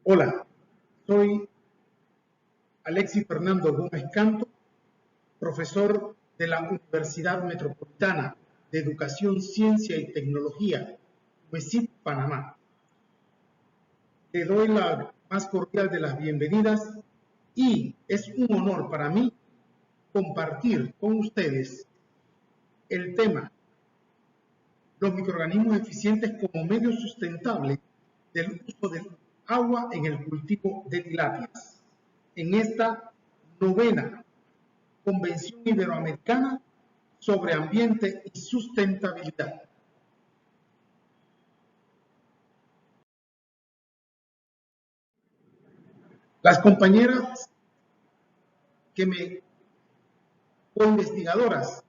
Hola, soy Alexis Fernando Gómez Canto, profesor de la Universidad Metropolitana de Educación, Ciencia y Tecnología, UESIP, Panamá. Le doy la más cordial de las bienvenidas y es un honor para mí compartir con ustedes el tema los microorganismos eficientes como medio sustentable del uso del agua en el cultivo de tilapias. En esta novena Convención Iberoamericana sobre Ambiente y Sustentabilidad. Las compañeras co-investigadoras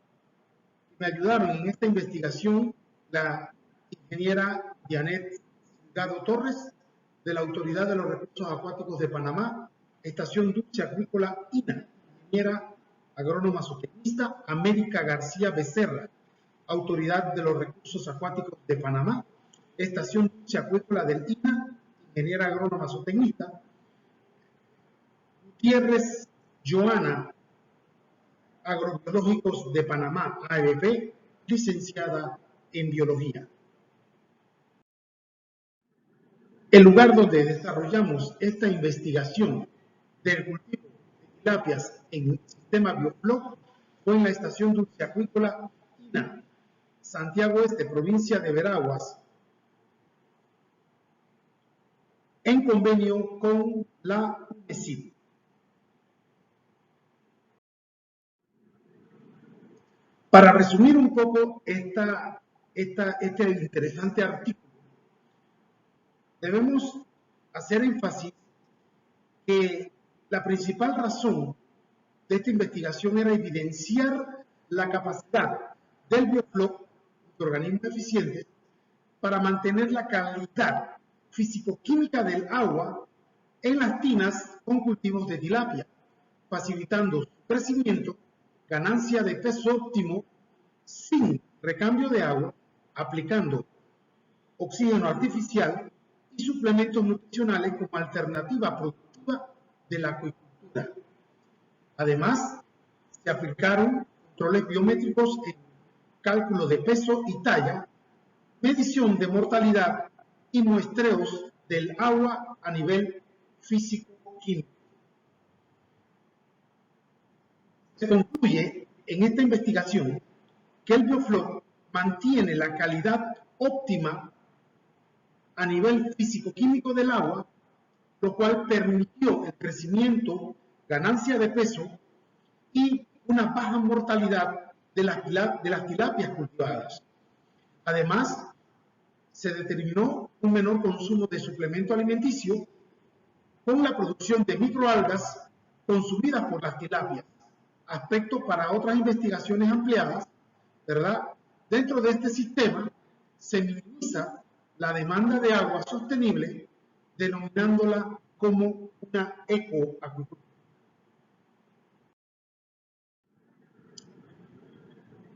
que me ayudaron en esta investigación, la ingeniera Janet Gado Torres, de la Autoridad de los Recursos Acuáticos de Panamá, Estación Dulce Acuícola INA, ingeniera agrónoma zootecnista América García Becerra, Autoridad de los Recursos Acuáticos de Panamá, Estación Dulce Acuícola del INA, ingeniera agrónoma zootecnista Gutiérrez Joana, Agrobiológicos de Panamá, ABP, licenciada en Biología. El lugar donde desarrollamos esta investigación del cultivo de tilapias en el sistema Biofloc fue en la Estación Dulce Acuícola INA, Santiago Este, provincia de Veraguas, en convenio con la UNESIP. Para resumir un poco este interesante artículo, debemos hacer énfasis que la principal razón de esta investigación era evidenciar la capacidad del Biofloc, microorganismos eficientes, para mantener la calidad físico-química del agua en las tinas con cultivos de tilapia, facilitando su crecimiento, ganancia de peso óptimo, sin recambio de agua, aplicando oxígeno artificial y suplementos nutricionales como alternativa productiva de la acuicultura. Además, se aplicaron controles biométricos en cálculo de peso y talla, medición de mortalidad y muestreos del agua a nivel físico-químico. Se concluye en esta investigación que el Biofloc mantiene la calidad óptima a nivel físico-químico del agua, lo cual permitió el crecimiento, ganancia de peso y una baja mortalidad de las tilapias cultivadas. Además, se determinó un menor consumo de suplemento alimenticio con la producción de microalgas consumidas por las tilapias, aspecto para otras investigaciones ampliadas, ¿verdad? Dentro de este sistema se minimiza la demanda de agua sostenible, denominándola como una ecoacuicultura.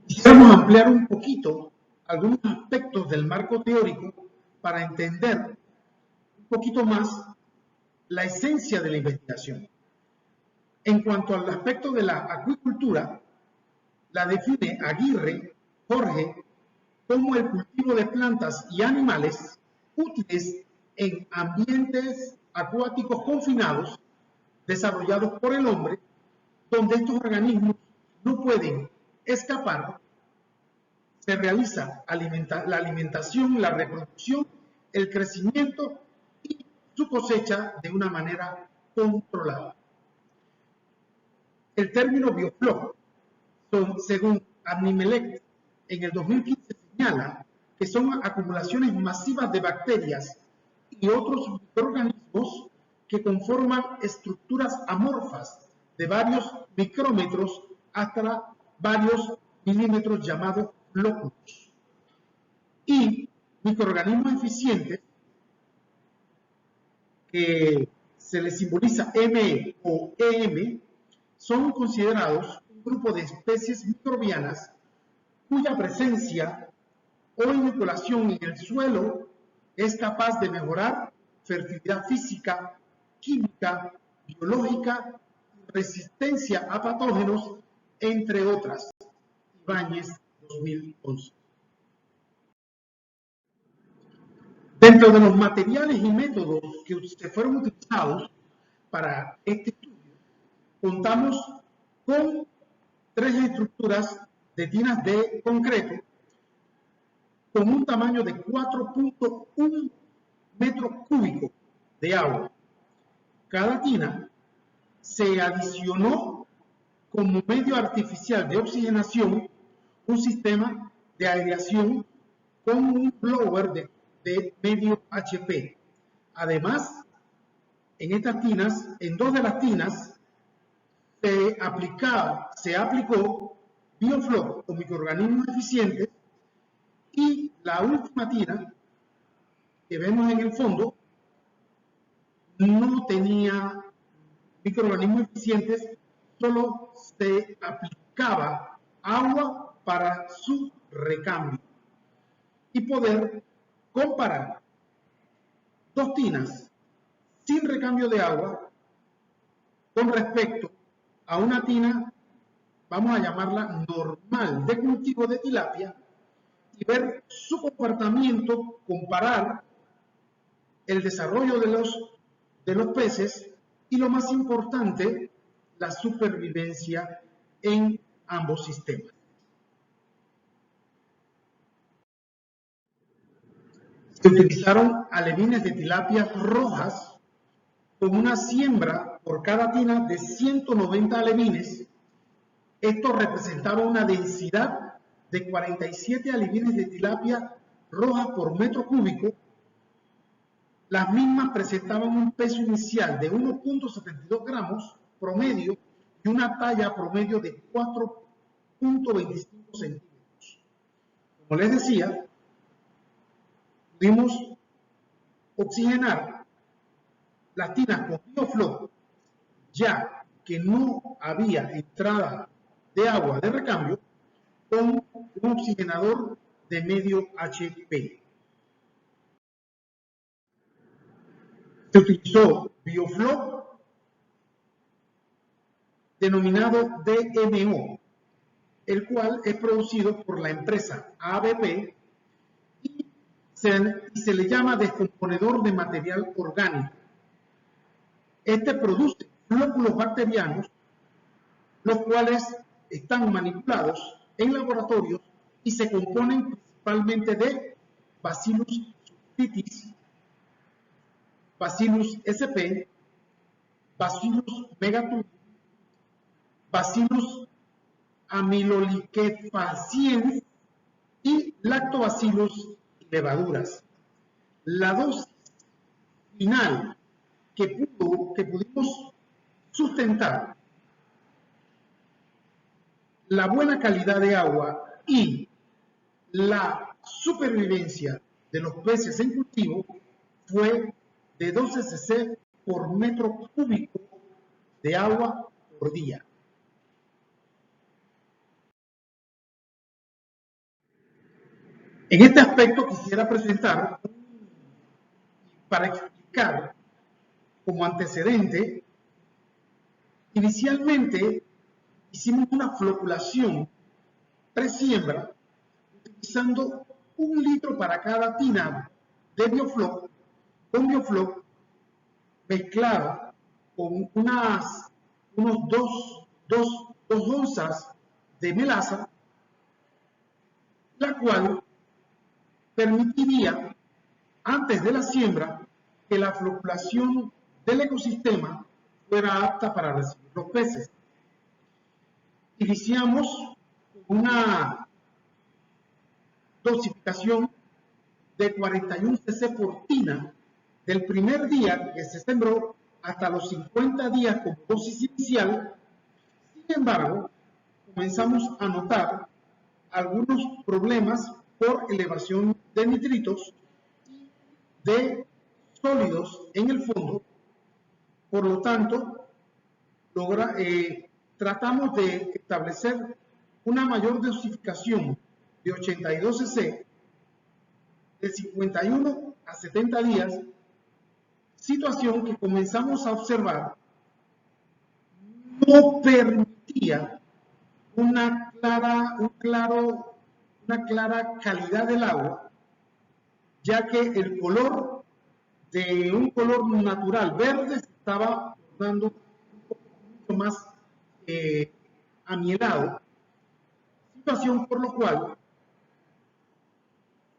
Quisiéramos ampliar un poquito algunos aspectos del marco teórico para entender un poquito más la esencia de la investigación. En cuanto al aspecto de la acuicultura, la define Aguirre Jorge como el cultivo de plantas y animales útiles en ambientes acuáticos confinados desarrollados por el hombre, donde estos organismos no pueden escapar. Se realiza la alimentación, la reproducción, el crecimiento y su cosecha de una manera controlada. El término Biofloc, según Abnimelec, en el 2015 señala que son acumulaciones masivas de bacterias y otros microorganismos que conforman estructuras amorfas de varios micrómetros hasta varios milímetros llamados flóculos. Y microorganismos eficientes que se les simboliza ME o EM son considerados un grupo de especies microbianas cuya presencia o inoculación en el suelo es capaz de mejorar fertilidad física, química, biológica, resistencia a patógenos, entre otras. Ibáñez, 2011. Dentro de los materiales y métodos que se fueron utilizados para este estudio, contamos con 3 estructuras de tinas de concreto con un tamaño de 4.1 metros cúbicos de agua. Cada tina se adicionó como medio artificial de oxigenación un sistema de aireación con un blower de medio HP. Además, en 2 de las tinas se aplicó Biofloc o microorganismos eficientes, y la última tina que vemos en el fondo no tenía microorganismos eficientes, solo se aplicaba agua para su recambio, y poder comparar 2 tinas sin recambio de agua con respecto a una tina, vamos a llamarla normal, de cultivo de tilapia, y ver su comportamiento, comparar el desarrollo de los peces y, lo más importante, la supervivencia en ambos sistemas. Se utilizaron alevines de tilapia rojas con una siembra por cada tina de 190 alevines. Esto representaba una densidad de 47 alevines de tilapia roja por metro cúbico. Las mismas presentaban un peso inicial de 1.72 gramos promedio y una talla promedio de 4.25 centímetros. Como les decía, pudimos oxigenar las tinas con Biofloc, ya que no había entrada de agua de recambio, con un oxigenador de medio HP. Se utilizó Biofloc denominado DMO, el cual es producido por la empresa ABP y se le llama descomponedor de material orgánico. Este produce flóculos bacterianos, los cuales están manipulados en laboratorios y se componen principalmente de Bacillus subtilis, Bacillus sp, Bacillus megaturbi, Bacillus amyloliquefaciens y Lactobacillus levaduras. La dosis final que pudimos sustentar la buena calidad de agua y la supervivencia de los peces en cultivo fue de 12 cc por metro cúbico de agua por día. En este aspecto quisiera presentar, para explicar como antecedente, inicialmente hicimos una floculación presiembra utilizando 1 litro para cada tina de Biofloc, con Biofloc mezclada con unos 2 onzas de melaza, la cual permitiría, antes de la siembra, que la floculación del ecosistema fuera apta para recibir los peces. Iniciamos una dosificación de 41 cc por tina del primer día que se sembró hasta los 50 días como dosis inicial. Sin embargo, comenzamos a notar algunos problemas por elevación de nitritos y de sólidos en el fondo. Por lo tanto, tratamos de establecer una mayor dosificación de 82 cc de 51 a 70 días situación que comenzamos a observar no permitía una clara calidad del agua, ya que el color de un color natural verde se estaba dando mucho más amielado, situación por lo cual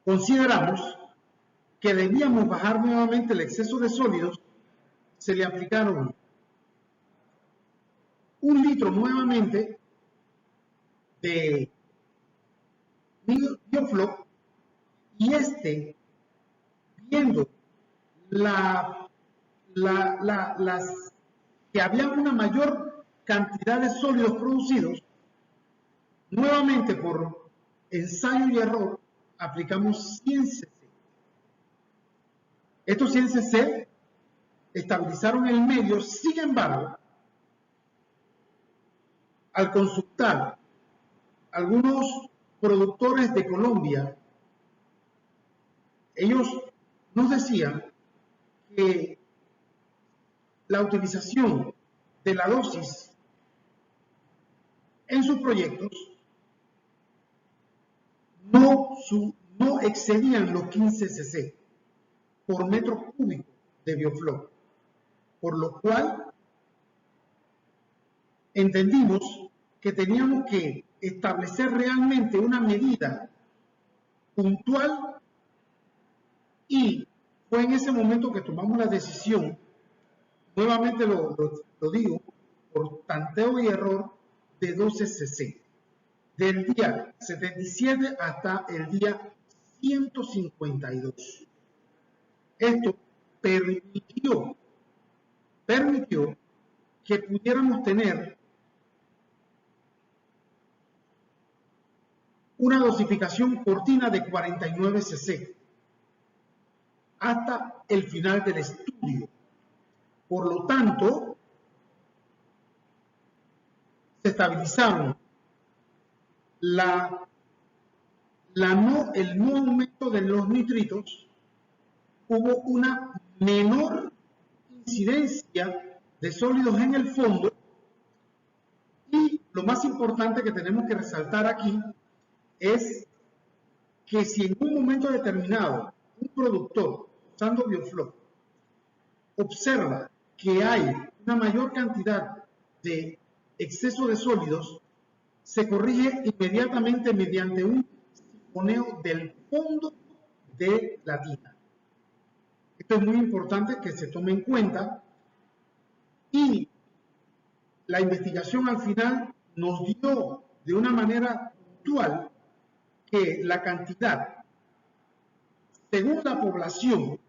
consideramos que debíamos bajar nuevamente el exceso de sólidos. Se le aplicaron 1 litro nuevamente de Biofloc, y viendo que había una mayor cantidad de sólidos producidos, nuevamente por ensayo y error aplicamos 100 cc. Estos 100 cc estabilizaron el medio. Sin embargo, al consultar algunos productores de Colombia, ellos nos decían que la utilización de la dosis en sus proyectos no excedían los 15 cc por metro cúbico de Biofloc, por lo cual entendimos que teníamos que establecer realmente una medida puntual, y fue en ese momento que tomamos la decisión, nuevamente lo digo, por tanteo y error, de 12 cc, del día 77 hasta el día 152. Esto permitió que pudiéramos tener una dosificación cortina de 49 cc hasta el final del estudio. Por lo tanto, se estabilizaron el no aumento de los nitritos, hubo una menor incidencia de sólidos en el fondo, y lo más importante que tenemos que resaltar aquí es que si en un momento determinado un productor usando Biofloc observa que hay una mayor cantidad de exceso de sólidos, se corrige inmediatamente mediante un sifoneo del fondo de la tina. Esto es muy importante que se tome en cuenta, y la investigación al final nos dio de una manera puntual que la cantidad, según la población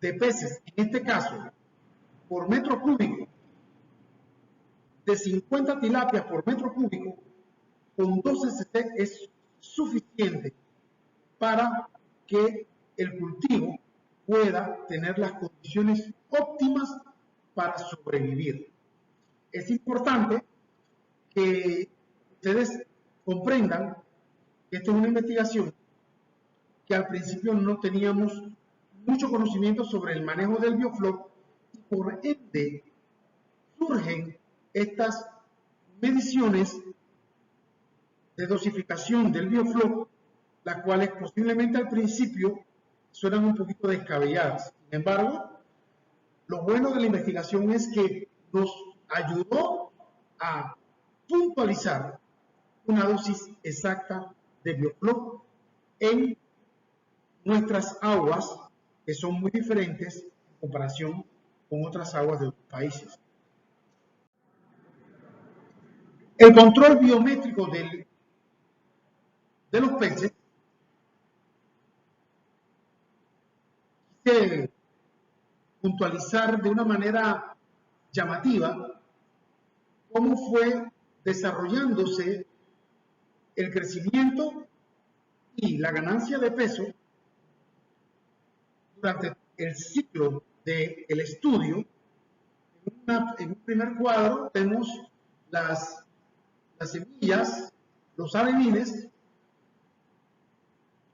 de peces, en este caso, por metro cúbico, de 50 tilapias por metro cúbico, con 12 cc es suficiente para que el cultivo pueda tener las condiciones óptimas para sobrevivir. Es importante que ustedes comprendan que esto es una investigación que al principio no teníamos mucho conocimiento sobre el manejo del Biofloc, y por ende surgen estas mediciones de dosificación del Biofloc, las cuales posiblemente al principio suenan un poquito descabelladas. Sin embargo, lo bueno de la investigación es que nos ayudó a puntualizar una dosis exacta de Biofloc en nuestras aguas, que son muy diferentes en comparación con otras aguas de otros países. El control biométrico de los peces, quise puntualizar de una manera llamativa cómo fue desarrollándose el crecimiento y la ganancia de peso durante el ciclo del estudio. En un primer cuadro vemos las semillas, los alevines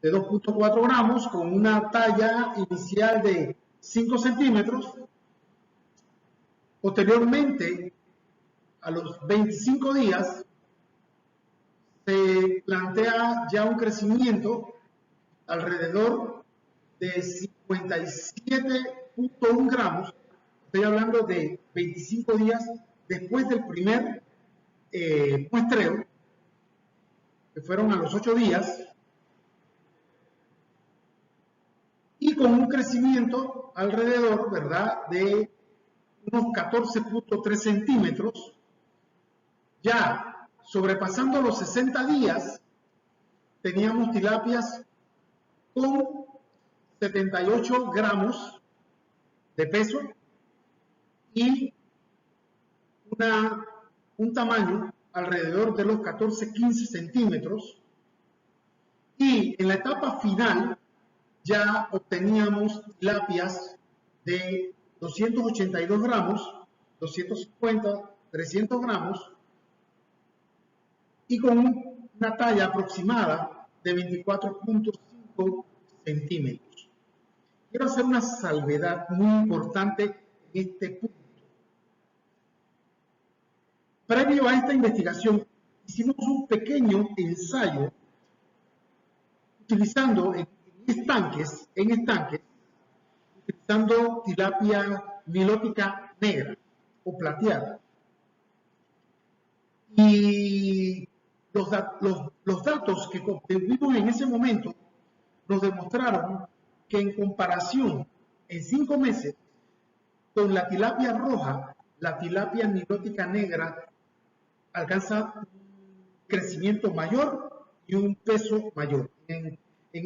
de 2.4 gramos con una talla inicial de 5 centímetros. Posteriormente, a los 25 días, se plantea ya un crecimiento alrededor de 57.1 gramos. Estoy hablando de 25 días después del primer muestreo, que fueron a los 8 días, y con un crecimiento alrededor, ¿verdad?, de unos 14.3 centímetros. Ya sobrepasando los 60 días, teníamos tilapias con 78 gramos de peso y un tamaño alrededor de los 14-15 centímetros. Y en la etapa final ya obteníamos tilapias de 282 gramos, 250, 300 gramos, y con una talla aproximada de 24.5 centímetros. Quiero hacer una salvedad muy importante en este punto. Previo a esta investigación, hicimos un pequeño ensayo utilizando en estanques, utilizando tilapia nilótica negra o plateada. Y los datos que obtuvimos en ese momento nos demostraron que en comparación en 5 meses con la tilapia roja, la tilapia nilótica negra alcanza un crecimiento mayor y un peso mayor. En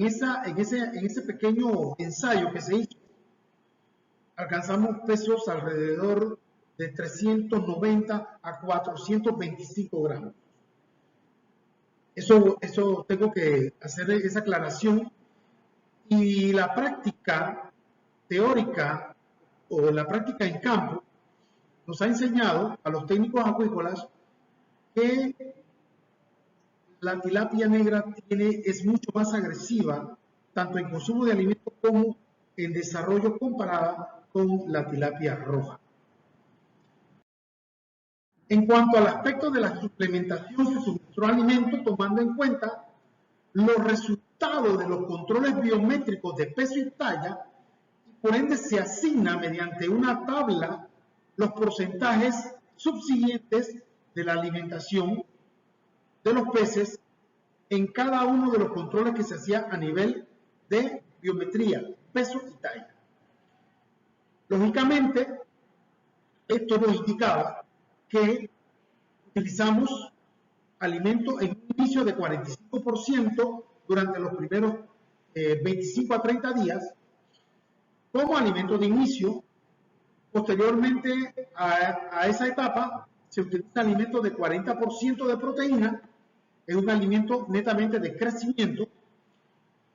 ese pequeño ensayo que se hizo, alcanzamos pesos alrededor de 390 a 425 gramos. Eso tengo que hacer esa aclaración. Y la práctica teórica o la práctica en campo nos ha enseñado a los técnicos acuícolas que la tilapia negra es mucho más agresiva, tanto en consumo de alimentos como en desarrollo, comparada con la tilapia roja. En cuanto al aspecto de la suplementación, se suministró alimento tomando en cuenta los resultados de los controles biométricos de peso y talla, y por ende se asigna mediante una tabla los porcentajes subsiguientes de la alimentación de los peces en cada uno de los controles que se hacía a nivel de biometría, peso y talla. Lógicamente, esto nos indicaba que utilizamos alimento en un inicio de 45% durante los primeros 25 a 30 días como alimento de inicio. Posteriormente a esa etapa se utiliza alimento de 40% de proteína, es un alimento netamente de crecimiento,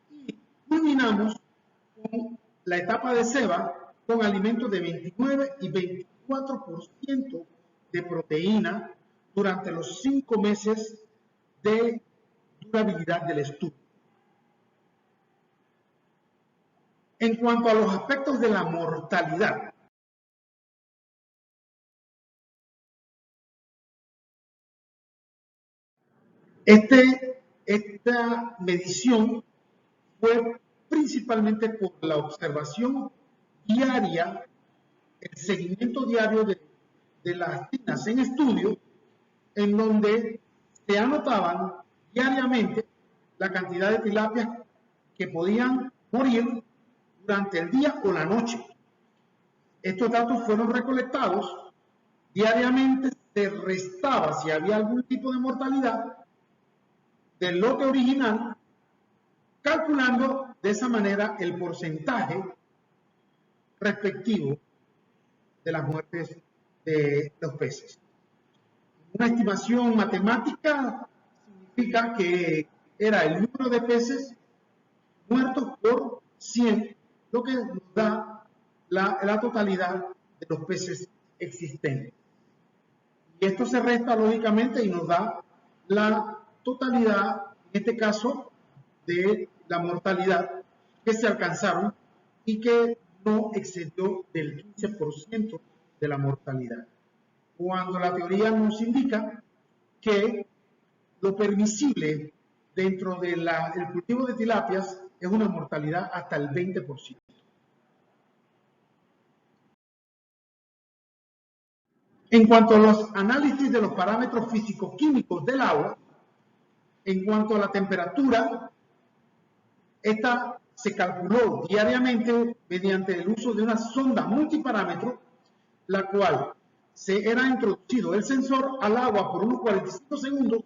y culminamos con la etapa de ceba con alimentos de 29 y 24% de proteína durante los 5 meses de durabilidad del estudio. En cuanto a los aspectos de la mortalidad, esta medición fue principalmente por la observación diaria, el seguimiento diario de las tinas en estudio, en donde se anotaban diariamente la cantidad de tilapias que podían morir durante el día o la noche. Estos datos fueron recolectados diariamente, se restaba si había algún tipo de mortalidad del lote original, calculando de esa manera el porcentaje respectivo de las muertes de los peces. Una estimación matemática significa que era el número de peces muertos por 100, lo que nos da la totalidad de los peces existentes. Y esto se resta lógicamente y nos da la totalidad, en este caso, de la mortalidad que se alcanzaron y que no excedió del 15% de la mortalidad, cuando la teoría nos indica que lo permisible dentro del cultivo de tilapias es una mortalidad hasta el 20%. En cuanto a los análisis de los parámetros físico-químicos del agua, en cuanto a la temperatura, esta se calculó diariamente mediante el uso de una sonda multiparámetro, la cual se era introducido el sensor al agua por unos 45 segundos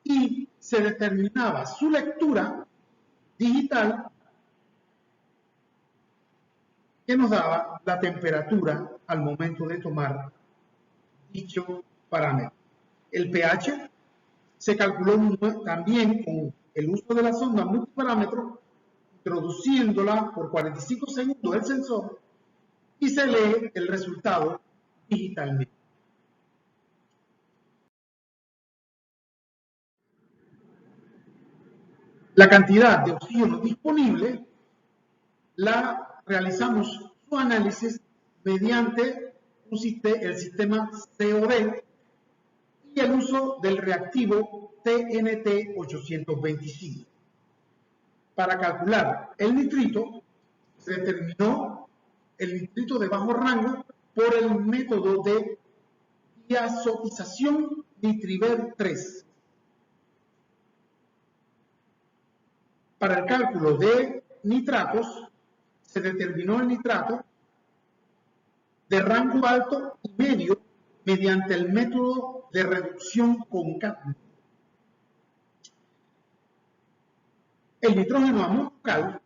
y se determinaba su lectura digital que nos daba la temperatura al momento de tomar dicho parámetro. El pH se calculó también con el uso de la sonda multiparámetro, introduciéndola por 45 segundos el sensor y se lee el resultado digitalmente. La cantidad de oxígeno disponible la realizamos su análisis mediante el sistema COD y el uso del reactivo TNT 825. Para calcular el nitrito, se determinó el nitrito de bajo rango por el método de diazotización Nitriver 3. Para el cálculo de nitratos, se determinó el nitrato de rango alto y medio mediante el método de reducción con cadmio. El nitrógeno amoníaco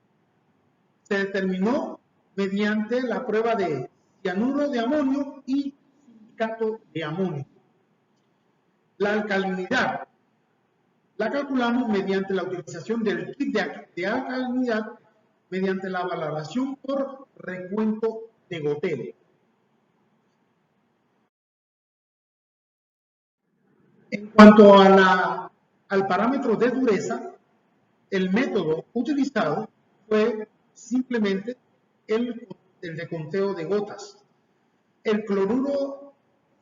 se determinó mediante la prueba de cianuro de amonio y silicato de amonio. La alcalinidad la calculamos mediante la utilización del kit de alcalinidad mediante la valoración por recuento de goteo. En cuanto a al parámetro de dureza, el método utilizado fue simplemente el de conteo de gotas. El cloruro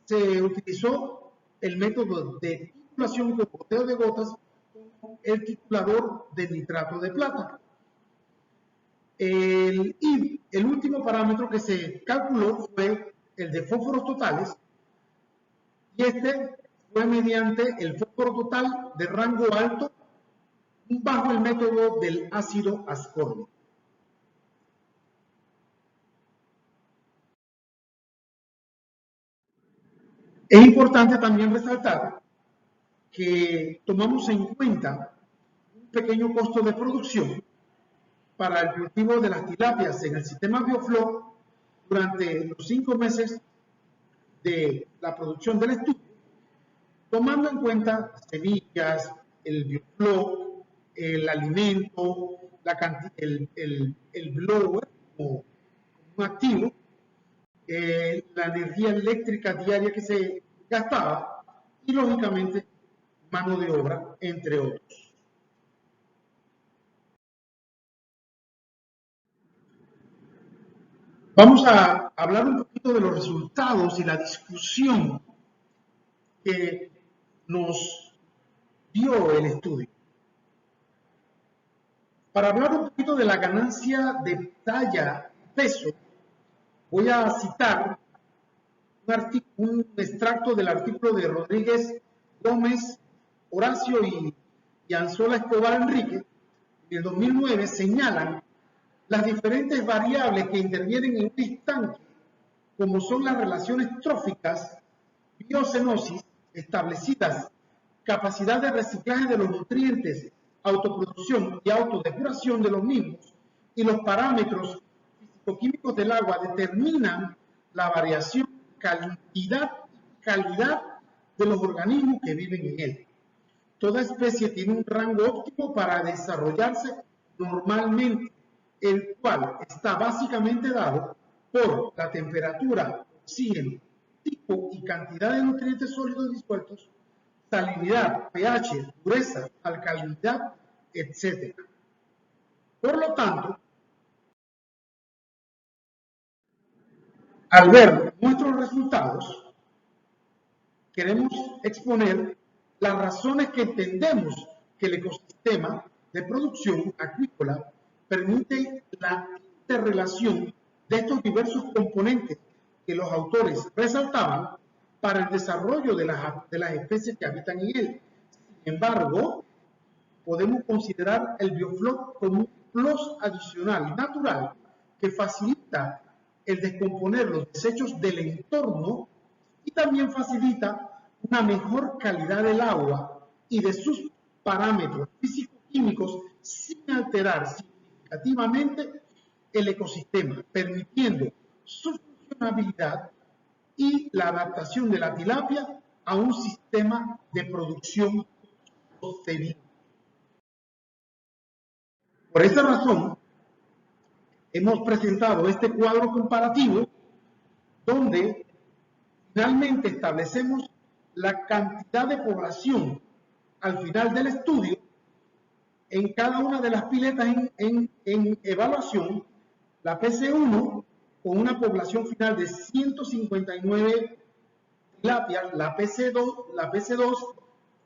se utilizó el método de titulación con conteo de gotas con el titulador de nitrato de plata. El último parámetro que se calculó fue el de fósforos totales, y este fue mediante el fósforo total de rango alto bajo el método del ácido ascórbico. Es importante también resaltar que tomamos en cuenta un pequeño costo de producción para el cultivo de las tilapias en el sistema Biofloc durante los 5 meses de la producción del estudio, tomando en cuenta semillas, el Biofloc, el alimento, el blower como un activo, la energía eléctrica diaria que se gastaba y, lógicamente, mano de obra, entre otros. Vamos a hablar un poquito de los resultados y la discusión que nos dio el estudio. Para hablar un poquito de la ganancia de talla, peso, voy a citar un extracto del artículo de Rodríguez Gómez, Horacio y Anzola Escobar Enrique, en el 2009, señalan las diferentes variables que intervienen en un estanque, como son las relaciones tróficas, biocenosis establecidas, capacidad de reciclaje de los nutrientes, autoproducción y autodepuración de los mismos, y los parámetros físico-químicos del agua determinan la variación, cantidad y calidad de los organismos que viven en él. Toda especie tiene un rango óptimo para desarrollarse normalmente, el cual está básicamente dado por la temperatura, oxígeno, tipo y cantidad de nutrientes sólidos disueltos, salinidad, pH, dureza, alcalinidad, etc. Por lo tanto, Al ver nuestros resultados, queremos exponer las razones que entendemos que el ecosistema de producción acuícola permite la interrelación de estos diversos componentes que los autores resaltaban para el desarrollo de las especies que habitan en él. Sin embargo, podemos considerar el bioflora como un plus adicional natural que facilita el descomponer los desechos del entorno y también facilita una mejor calidad del agua y de sus parámetros físico-químicos sin alterar significativamente el ecosistema, permitiendo su funcionabilidad y la adaptación de la tilapia a un sistema de producción sostenible. Por esta razón, hemos presentado este cuadro comparativo donde finalmente establecemos la cantidad de población al final del estudio en cada una de las piletas en evaluación, la PC1 con una población final de 159 tilapias, la PC2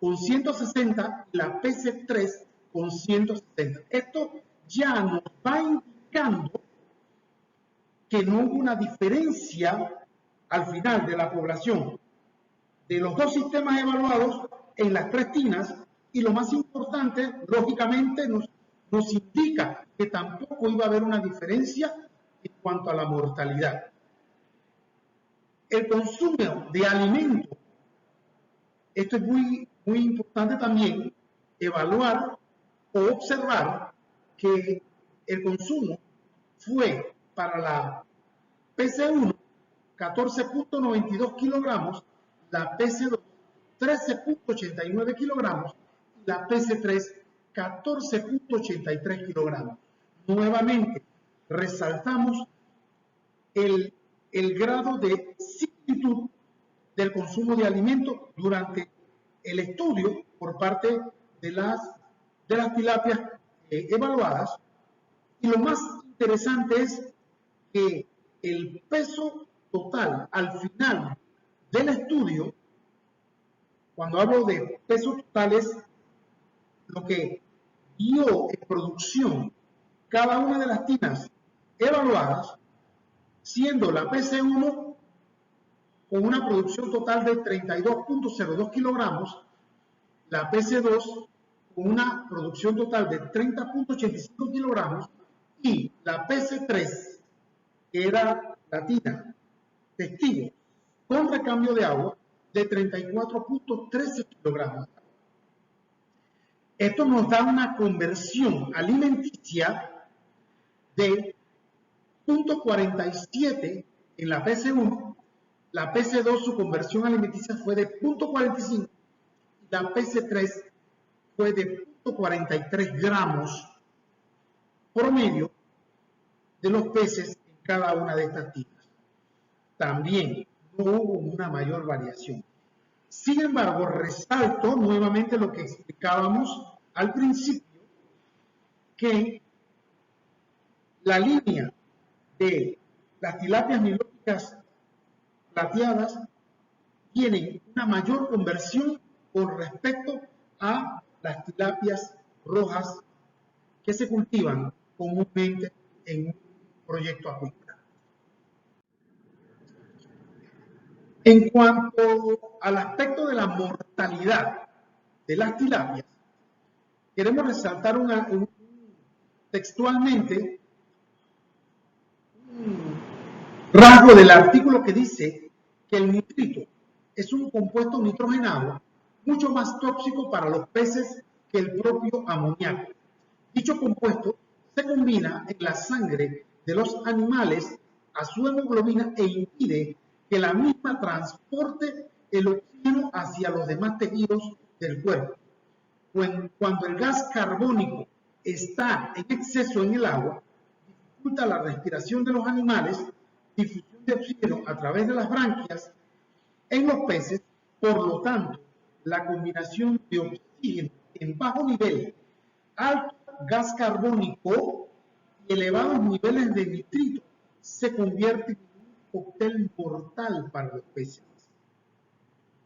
con 160 y la PC3 con 160. Esto ya nos va indicando que no hubo una diferencia al final de la población de los dos sistemas evaluados en las tres tinas, y lo más importante, lógicamente, nos indica que tampoco iba a haber una diferencia en cuanto a la mortalidad. El consumo de alimentos, esto es muy importante también, evaluar o observar que el consumo fue para la PC1 14.92 kilogramos, la PC2 13.89 kilogramos y la PC3 14.83 kilogramos. Nuevamente, resaltamos el grado de similitud del consumo de alimentos durante el estudio por parte de las tilapias evaluadas. Y lo más interesante es que el peso total al final del estudio, cuando hablo de peso total, es lo que dio en producción cada una de las tinas evaluadas, siendo la PC1 con una producción total de 32.02 kilogramos, la PC2 con una producción total de 30.85 kilogramos y la PC3, que era la tina testigo con recambio de agua, de 34.13 kilogramos. Esto nos da una conversión alimenticia de 0.47 en la PC1, la PC2 su conversión alimenticia fue de 0.45 y la PC3 fue de 0.43 gramos promedio de los peces en cada una de estas tinas. También no hubo una mayor variación. Sin embargo, resalto nuevamente lo que explicábamos al principio, que la línea de las tilapias nilóticas plateadas tienen una mayor conversión con respecto a las tilapias rojas que se cultivan comúnmente en un proyecto acuícola. En cuanto al aspecto de la mortalidad de las tilapias, queremos resaltar textualmente un rasgo del artículo que dice que el nitrito es un compuesto nitrogenado mucho más tóxico para los peces que el propio amoníaco. Dicho compuesto se combina en la sangre de los animales a su hemoglobina e impide que la misma transporte el oxígeno hacia los demás tejidos del cuerpo. Cuando el gas carbónico está en exceso en el agua, dificulta la respiración de los animales, difusión de oxígeno a través de las branquias en los peces. Por lo tanto, la combinación de oxígeno en bajo nivel, alto gas carbónico y elevados niveles de nitrito se convierte en un cóctel mortal para los peces.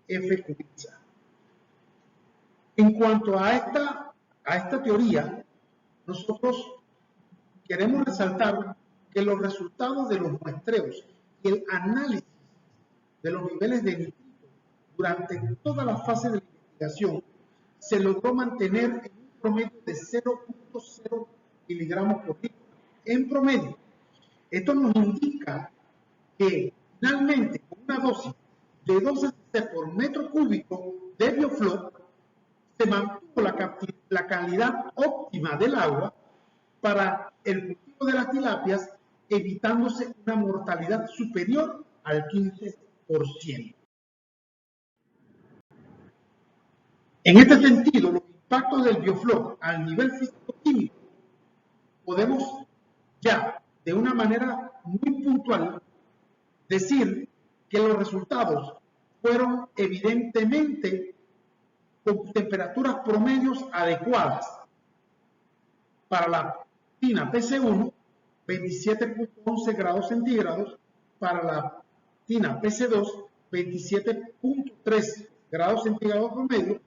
F. Kubica. En cuanto a esta teoría, nosotros queremos resaltar que los resultados de los muestreos y el análisis de los niveles de nitrito durante toda la fase de la investigación se logró mantener en un promedio de 0.0 miligramos por litro. En promedio, esto nos indica que finalmente con una dosis de 12 cc por metro cúbico de biofloc se mantuvo la calidad óptima del agua para el cultivo de las tilapias, evitándose una mortalidad superior al 15%. En este sentido, los impactos del biofloc al nivel físico-químico podemos ya de una manera muy puntual decir que los resultados fueron evidentemente con temperaturas promedios adecuadas para la tina PC1, 27.11 grados centígrados, para la tina PC2, 27.3 grados centígrados promedio,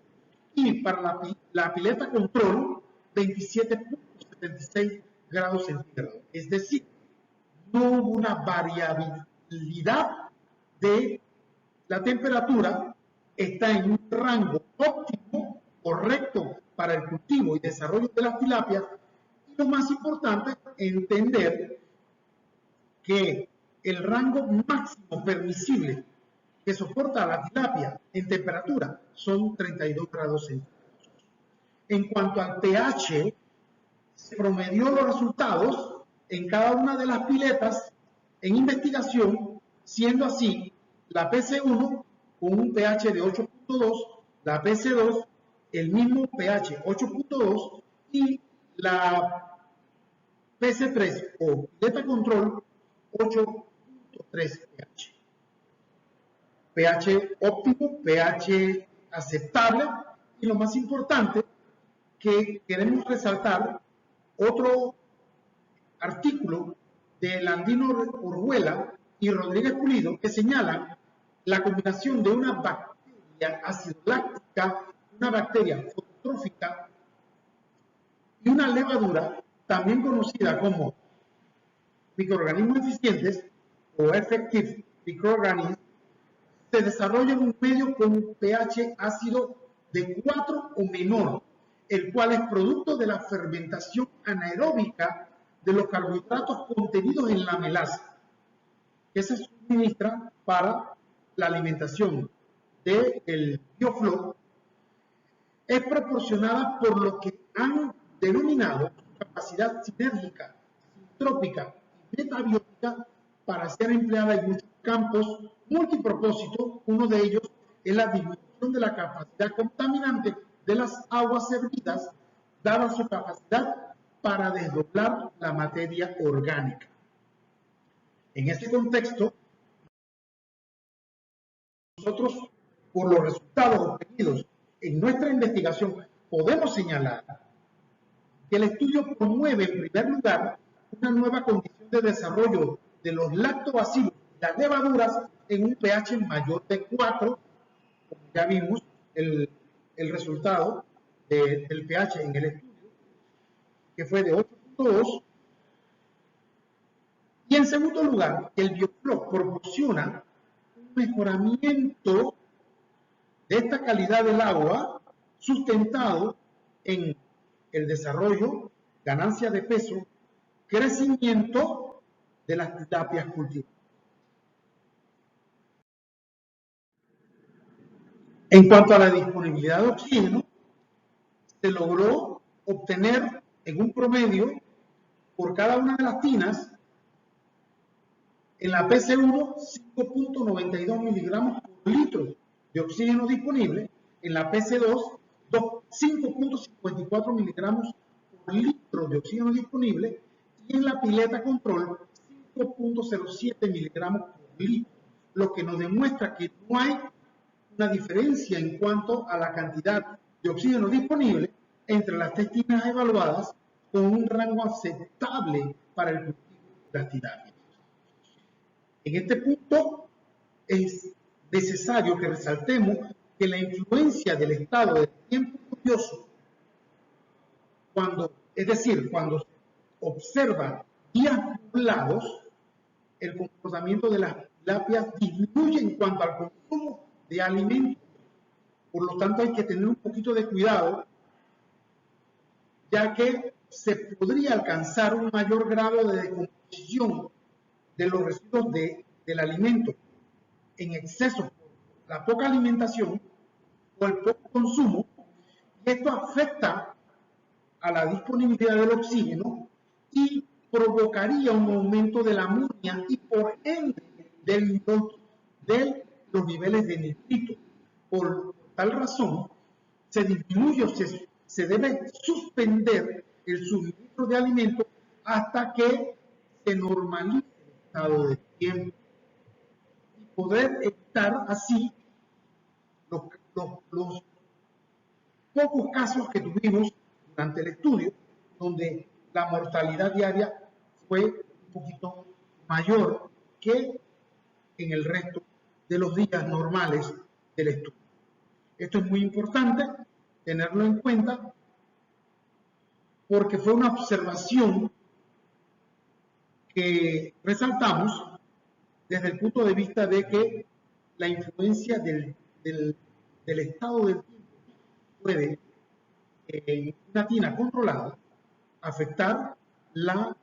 y para la pileta control, 27.76 grados centígrados. Es decir, no hubo una variabilidad de la temperatura, está en un rango óptimo, correcto para el cultivo y desarrollo de las tilapias. Y lo más importante, entender que el rango máximo permisible que soporta la tilapia en temperatura son 32 grados centígrados. En cuanto al pH, se promedió los resultados en cada una de las piletas en investigación, siendo así la PC1 con un pH de 8.2, la PC2 el mismo pH 8.2 y la PC3 o pileta control 8.3 pH. pH óptimo, pH aceptable, y lo más importante que queremos resaltar, otro artículo de Landino Orjuela y Rodríguez Pulido que señala la combinación de una bacteria ácido-láctica, una bacteria fototrófica y una levadura, también conocida como microorganismos eficientes o effective microorganisms, se desarrolla en un medio con un pH ácido de 4 o menor, el cual es producto de la fermentación anaeróbica de los carbohidratos contenidos en la melaza, que se suministra para la alimentación del biofloc. Es proporcionada por lo que han denominado capacidad sinérgica, sintrópica y metabiótica para ser empleada en muchos campos multipropósito. Uno de ellos es la disminución de la capacidad contaminante de las aguas servidas, dada su capacidad para desdoblar la materia orgánica. En este contexto, nosotros, por los resultados obtenidos en nuestra investigación, podemos señalar que el estudio promueve, en primer lugar, una nueva condición de desarrollo de los lactobacilos y las levaduras en un pH mayor de 4, como ya vimos el resultado del pH en el estudio, que fue de 8.2. Y en segundo lugar, el biofloc proporciona un mejoramiento de esta calidad del agua sustentado en el desarrollo, ganancia de peso, crecimiento de las tilapias cultivadas. En cuanto a la disponibilidad de oxígeno, se logró obtener en un promedio por cada una de las tinas, en la PC1 5.92 miligramos por litro de oxígeno disponible, en la PC2 5.54 miligramos por litro de oxígeno disponible, y en la pileta control 5.07 miligramos por litro, lo que nos demuestra que no hay una diferencia en cuanto a la cantidad de oxígeno disponible entre las tres tinas evaluadas, con un rango aceptable para el cultivo de las tilapias. En este punto es necesario que resaltemos que la influencia del estado de tiempo lluvioso, es decir, cuando se observa días nublados, el comportamiento de las tilapias disminuye en cuanto al consumo de alimentos. Por lo tanto, hay que tener un poquito de cuidado, ya que se podría alcanzar un mayor grado de decomposición de los residuos del alimento en exceso por la poca alimentación o el poco consumo, y esto afecta a la disponibilidad del oxígeno y provocaría un aumento de la amonía y por ende de los niveles de nitrito. Por tal razón, se disminuye o se debe suspender el suministro de alimentos hasta que se normalice el estado de tiempo y poder evitar así los pocos casos que tuvimos durante el estudio, donde la mortalidad diaria fue un poquito mayor que en el resto de los días normales del estudio. Esto es muy importante tenerlo en cuenta porque fue una observación que resaltamos desde el punto de vista de que la influencia del estado del tiempo puede, en una tina controlada, afectar el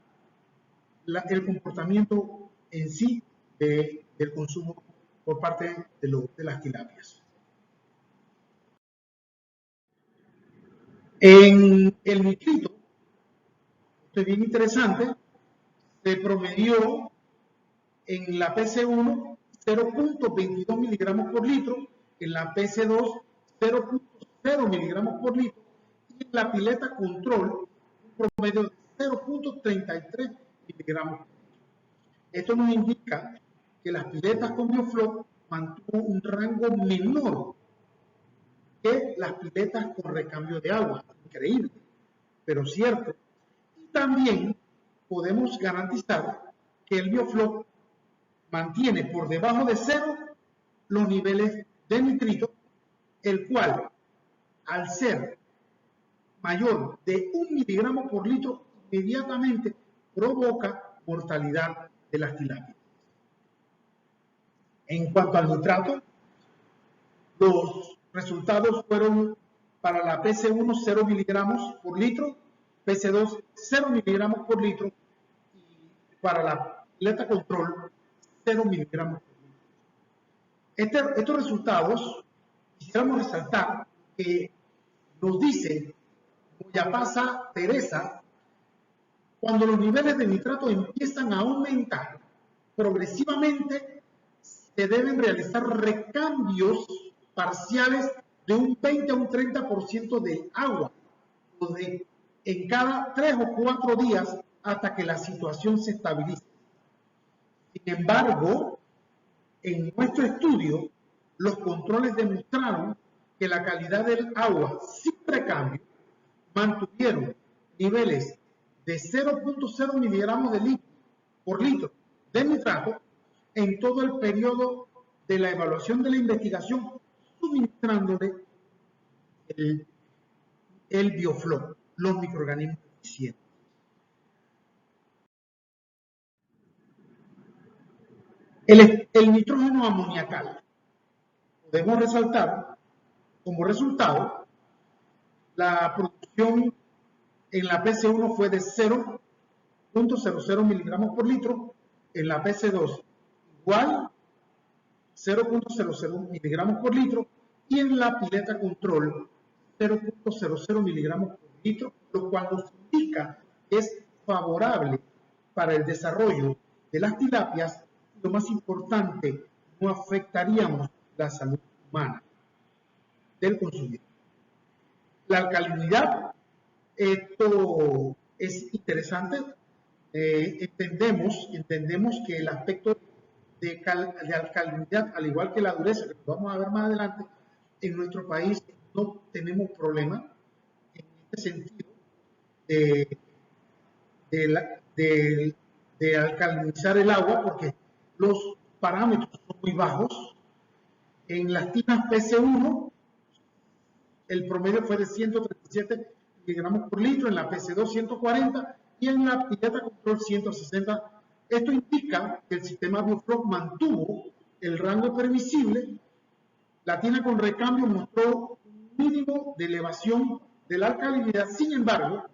comportamiento en sí del consumo por parte de las tilapias. En el nitrito, esto es bien interesante, se promedió en la PC1 0.22 miligramos por litro, en la PC2 0.0 miligramos por litro y en la pileta control un promedio de 0.33 miligramos por litro. Esto nos indica que las piletas con Biofloc mantuvo un rango menor que las piletas con recambio de agua. Increíble, pero cierto. Y también podemos garantizar que el Biofloc mantiene por debajo de cero los niveles de nitrito, el cual, al ser mayor de 1 miligramo por litro, inmediatamente provoca mortalidad de las tilapias. En cuanto al nitrato, los resultados fueron para la PC1 0 miligramos por litro, PC2 0 miligramos por litro y para la pileta control 0 miligramos por litro. Estos resultados quisiéramos resaltar que nos dice Boyapasa Teresa, cuando los niveles de nitrato empiezan a aumentar progresivamente, se deben realizar recambios parciales de un 20 a un 30% de agua en cada 3 o 4 días hasta que la situación se estabilice. Sin embargo, en nuestro estudio, los controles demostraron que la calidad del agua sin recambio mantuvieron niveles de 0.0 miligramos por litro de nitrato en todo el periodo de la evaluación de la investigación, suministrándole el Biofloc, los microorganismos eficientes. El nitrógeno amoniacal. Podemos resaltar como resultado la producción en la PC1 fue de 0.00 miligramos por litro, en la PC2 igual 0.00 miligramos por litro y en la pileta control 0.00 miligramos por litro, lo cual nos indica que es favorable para el desarrollo de las tilapias. Lo más importante, no afectaríamos la salud humana del consumidor. La alcalinidad, esto es interesante. Entendemos que el aspecto de alcalinidad, al igual que la dureza, que lo vamos a ver más adelante, en nuestro país no tenemos problema en este sentido de alcalinizar el agua, porque los parámetros son muy bajos. En las tinas PC1, el promedio fue de 137 miligramos por litro, en la PC2 140 y en la pileta control 160. Esto indica que el sistema Biofloc mantuvo el rango permisible. La tina con recambio mostró un mínimo de elevación de la alcalinidad, sin embargo,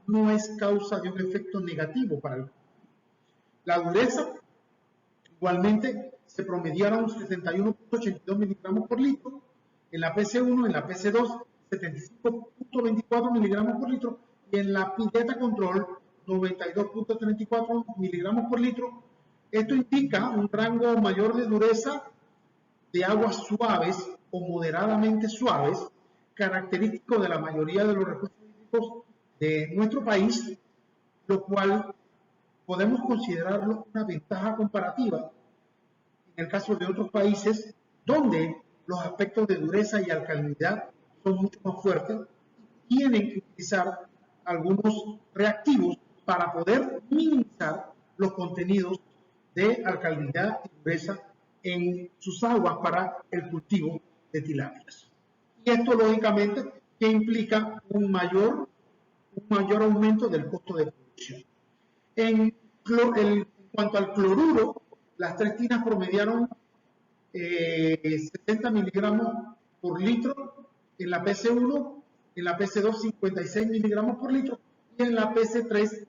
no es causa de un efecto negativo para el cultivo. La dureza, igualmente, se promediaron 71.82 miligramos por litro, en la PC1, en la PC2, 75.24 miligramos por litro, y en la pileta control, 92.34 miligramos por litro. Esto indica un rango mayor de dureza de aguas suaves o moderadamente suaves, característico de la mayoría de los recursos hídricos de nuestro país, lo cual podemos considerarlo una ventaja comparativa en el caso de otros países donde los aspectos de dureza y alcalinidad son mucho más fuertes y tienen que utilizar algunos reactivos para poder minimizar los contenidos de alcalinidad y dureza en sus aguas para el cultivo de tilapias. Y esto, lógicamente, que implica un mayor aumento del costo de producción. En cuanto al cloruro, las tres tinas promediaron 70 miligramos por litro en la PC1, en la PC2 56 miligramos por litro y en la PC3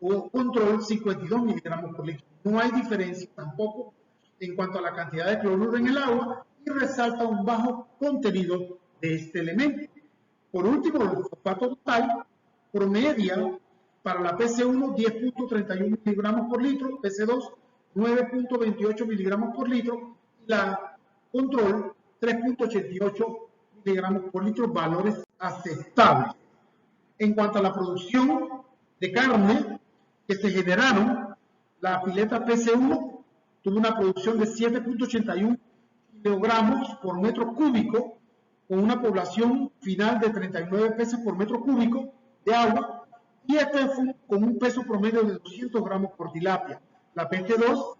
o control 52 miligramos por litro. No hay diferencia tampoco en cuanto a la cantidad de cloruro en el agua y resalta un bajo contenido de este elemento. Por último, el fosfato total promedia para la PC1 10.31 miligramos por litro, PC2 9.28 miligramos por litro y la control 3.88 miligramos por litro, valores aceptables. En cuanto a la producción de carne que se generaron, la pileta PC1 tuvo una producción de 7.81 kilogramos por metro cúbico, con una población final de 39 pesos por metro cúbico de agua, y este fue con un peso promedio de 200 gramos por tilapia. La PC2,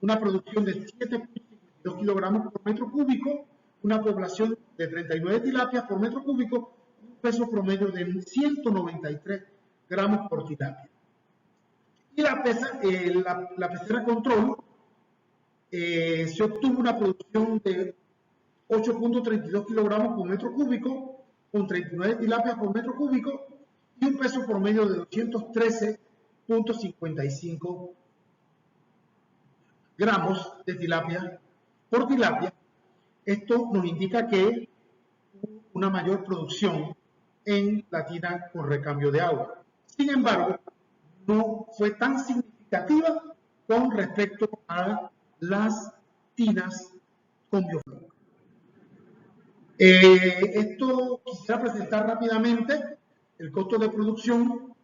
una producción de 7.52 kilogramos por metro cúbico, una población de 39 tilapias por metro cúbico, un peso promedio de 193 gramos por tilapia. Y la pecera control se obtuvo una producción de 8.32 kilogramos por metro cúbico, con 39 tilapias por metro cúbico y un peso promedio de 213.55 gramos de tilapia por tilapia. Esto nos indica que hubo una mayor producción en la tina con recambio de agua. Sin embargo, no fue tan significativa con respecto a las tinas con Biofloc. Esto quisiera presentar rápidamente el costo de producción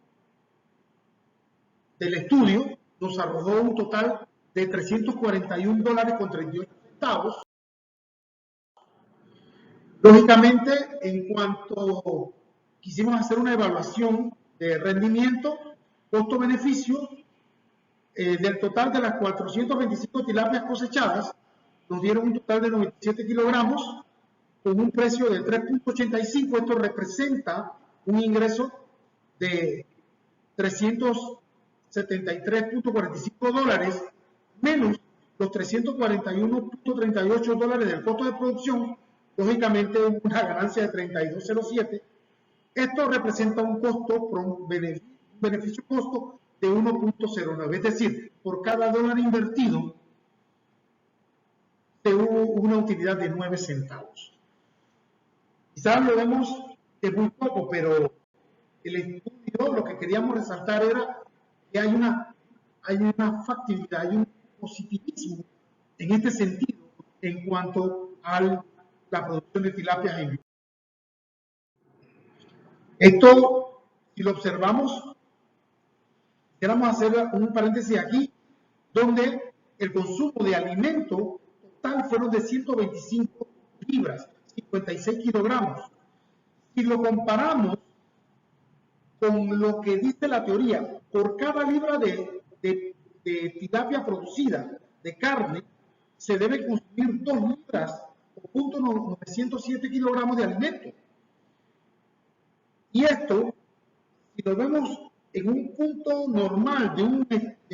del estudio. Nos arrojó un total de $341.38. Lógicamente, en cuanto quisimos hacer una evaluación de rendimiento, costo-beneficio, del total de las 425 tilapias cosechadas, nos dieron un total de 97 kilogramos, con un precio de 3.85. Esto representa un ingreso de $373.45 menos los $341.38 del costo de producción, lógicamente una ganancia de 32.07. Esto representa un costo, beneficio-costo de 1.09, es decir, por cada dólar invertido se hubo una utilidad de 9 centavos. Quizás lo vemos que es muy poco, pero el estudio, lo que queríamos resaltar era que hay una factibilidad, hay un positivismo en este sentido en cuanto a la producción de tilapias en vivo. Esto, si lo observamos, queremos hacer un paréntesis aquí, donde el consumo de alimento total fueron de 125 libras, 56 kilogramos. Si lo comparamos con lo que dice la teoría, por cada libra de tilapia producida, de carne, se debe consumir 2 libras o 0.907 kilogramos de alimento. Y esto, si lo vemos en un punto normal de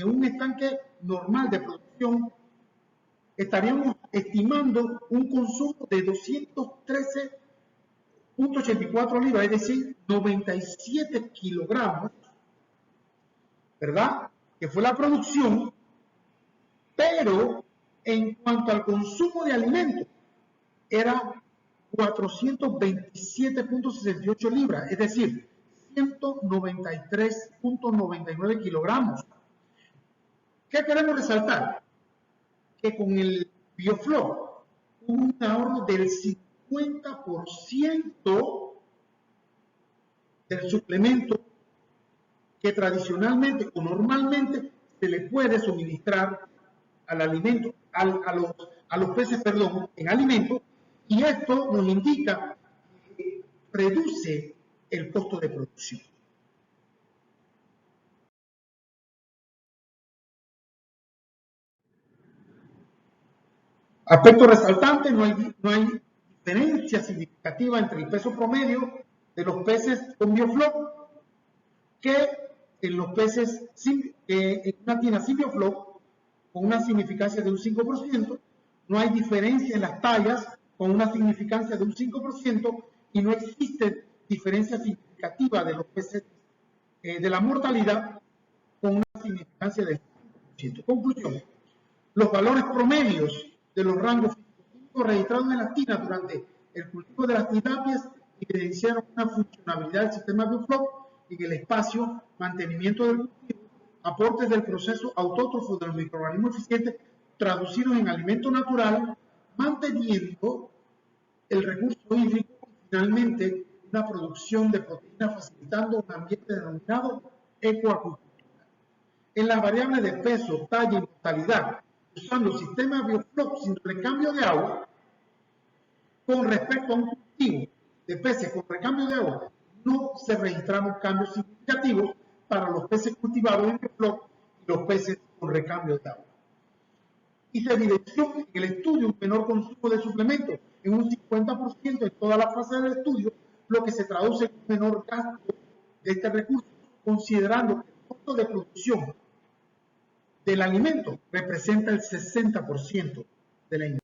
un estanque normal de producción, estaríamos estimando un consumo de 213.84 libras, es decir, 97 kilogramos, ¿verdad? Que fue la producción, pero en cuanto al consumo de alimentos, era 427.68 libras, es decir, 193.99 kilogramos. ¿Qué queremos resaltar? Que con el Biofloc hubo un ahorro del 50% del suplemento que tradicionalmente o normalmente se le puede suministrar al alimento, a los peces, en alimento, y esto nos indica que reduce el costo de producción. Aspecto resaltante, no hay diferencia significativa entre el peso promedio de los peces con Biofloc que en los peces en una tina sin Biofloc, con una significancia de un 5%, no hay diferencia en las tallas con una significancia de un 5% y no existe diferencia significativa de los peces de la mortalidad con una significancia del 5%. Conclusión, los valores promedios de los rangos registrados en las tinas durante el cultivo de las tilapias evidenciaron una funcionabilidad del sistema Biofloc en el espacio, mantenimiento del cultivo, aportes del proceso autótrofo de los microorganismos eficientes traducidos en alimento natural, manteniendo el recurso hídrico y finalmente una producción de proteínas facilitando un ambiente denominado ecoacultura. En las variables de peso, talla y mortalidad, usando el sistema Biofloc sin recambio de agua, con respecto a un cultivo de peces con recambio de agua, no se registraron cambios significativos para los peces cultivados en Biofloc y los peces con recambio de agua. Y se evidenció en el estudio un menor consumo de suplementos en un 50% en toda la fase del estudio, lo que se traduce en un menor gasto de este recurso, considerando que el costo de producción del alimento representa el 60% de la industria.